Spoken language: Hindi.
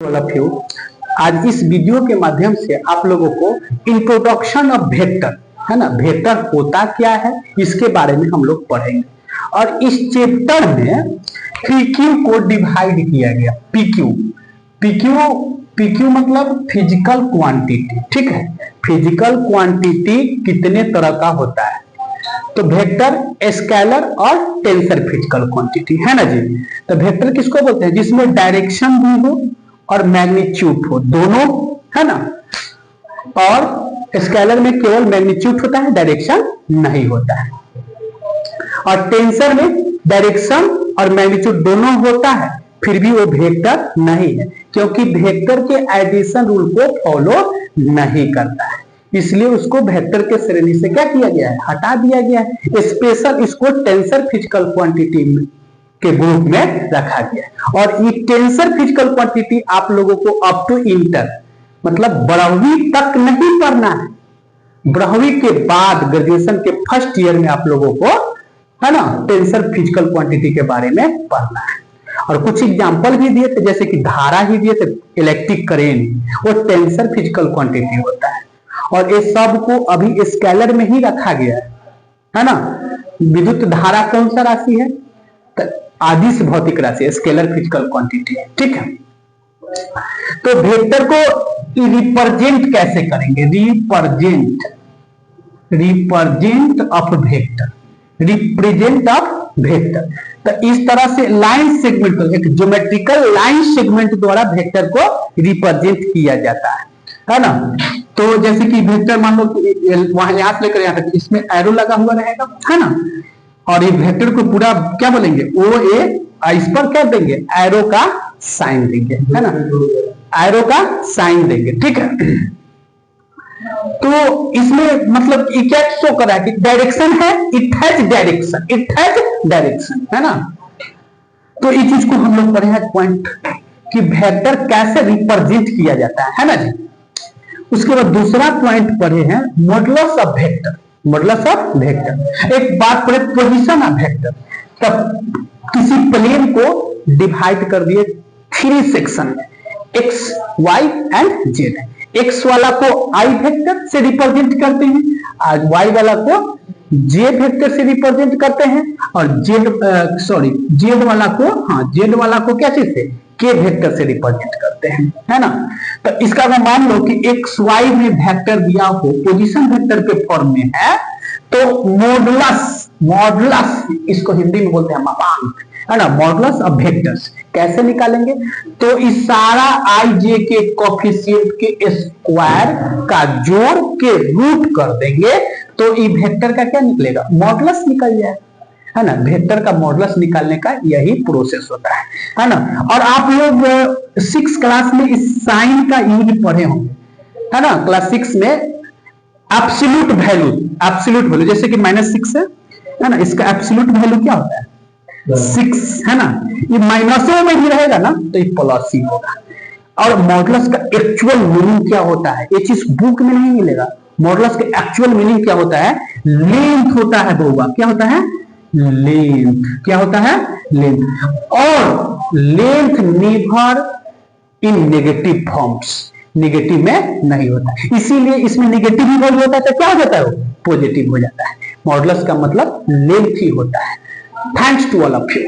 आज इस वीडियो के माध्यम से आप लोगों को इंट्रोडक्शन ऑफ वेक्टर है ना, वेक्टर होता क्या है इसके बारे में हम लोग पढ़ेंगे। और इस चैप्टर में पीक्यू को डिवाइड किया गया। पीक्यू मतलब फिजिकल क्वांटिटी, ठीक है। फिजिकल क्वांटिटी कितने तरह का होता है, तो वेक्टर, स्केलर और टेंसर फिजिकल क्वांटिटी है ना जी। तो वेक्टर किसको बोलते हैं, जिसमें डायरेक्शन भी हो और मैग्नीट्यूड हो, दोनों है ना। और स्केलर में केवल मैग्नीट्यूड होता है, डायरेक्शन नहीं होता है। और टेंसर में डायरेक्शन और मैग्नीट्यूड दोनों होता है, फिर भी वो वेक्टर नहीं है, क्योंकि वेक्टर के एडिशन रूल को फॉलो नहीं करता है, इसलिए उसको वेक्टर के श्रेणी से क्या किया गया है, हटा दिया गया है। स्पेशल इसको टेंसर फिजिकल क्वांटिटी के ग्रुप में रखा गया है। और ये टेंसर फिजिकल क्वांटिटी आप लोगों को अप टू इंटर मतलब 12वीं तक नहीं पढ़ना है, 12वीं के बाद ग्रेजुएशन के फर्स्ट ईयर में आप लोगों को है ना टेंसर फिजिकल क्वांटिटी के बारे में पढ़ना है। और कुछ एग्जांपल भी दिए थे, जैसे कि धारा ही दिए थे, इलेक्ट्रिक करेंट, वो टेंसर फिजिकल क्वांटिटी होता है। और ये सब को अभी स्केलर में ही रखा गया है ना। विद्युत धारा कौन सा राशि है, आदिश भौतिक राशि, स्केलर फिजिकल क्वांटिटी है, ठीक है। तो वेक्टर को रिप्रेजेंट कैसे करेंगे, represent of vector, represent of vector. तो इस तरह से लाइन सेगमेंट को, एक ज्योमेट्रिकल लाइन सेगमेंट द्वारा वेक्टर को रिप्रेजेंट किया जाता है ना। तो जैसे कि वेक्टर मान लो वहां यहां से लेकर यहां तक इसमें एरो लगा हुआ रहेगा है ना। और ये वेक्टर को पूरा क्या बोलेंगे, ओ ए, इस पर क्या देंगे, एरो का साइन देंगे है ना, एरो का साइन देंगे, ठीक है। तो इसमें मतलब ये क्या शो कर रहा है कि डायरेक्शन है, इट हैज डायरेक्शन है ना। तो इस चीज को हम लोग पढ़े हैं पॉइंट कि वेक्टर कैसे रिप्रेजेंट किया जाता है ना जी। उसके बाद दूसरा पॉइंट पढ़े हैं modulus of vector, modulus of vector. एक बात पढ़े पोजीशन ऑफ वेक्टर। तब किसी प्लेन को डिवाइड कर दिए 3 सेक्शन में, X, Y and Z. X वाला को आई वेक्टर से रिप्रेजेंट करते हैं, और वाई वाला को जे वेक्टर से रिप्रेजेंट करते हैं, और जेड वाला को क्या चीज से, के वेक्टर से रिप्रेजेंट करते हैं है ना। तो इसका अगर मान लो कि एक्स वाई में वेक्टर दिया हो, पोजीशन वेक्टर के फॉर्म में है, तो मॉडुलस इसको हिंदी में बोलते हैं मापांक है ना, मॉडुलस ऑफ वेक्टर्स कैसे निकालेंगे। तो इस सारा आई जे के कोएफिशिएंट के स्क्वायर का जोड़ के रूट कर देंगे, तो ये वेक्टर का क्या निकलेगा, मॉडुलस निकल जाए है ना। वेक्टर का मॉडुलस निकालने का यही प्रोसेस होता है ना। और आप लोग 6 क्लास में इस साइन का यूज पढ़े होंगे है ना, क्लास 6 में। एब्सोल्यूट वैल्यू जैसे कि -6 है ना, इसका एब्सोल्यूट वैल्यू क्या होता है, 6 है ना। ये माइनसों में भी रहेगा ना, तो ये प्लस ही होगा। और मॉडुलस का एक्चुअल मीनिंग क्या होता है, ये चीज बुक में नहीं मिलेगा। मॉडुलस का एक्चुअल मीनिंग क्या होता है, लेंथ होता है बउआ, क्या होता है, लेंथ, क्या होता है, लेंथ। और length never in negative forms, negative में नहीं होता, इसीलिए इसमें नेगेटिव ही वैल्यू होता है, तो क्या हो जाता है, वो पॉजिटिव हो जाता है। मॉडुलस का मतलब लेंथ ही होता है। Thanks to all of you.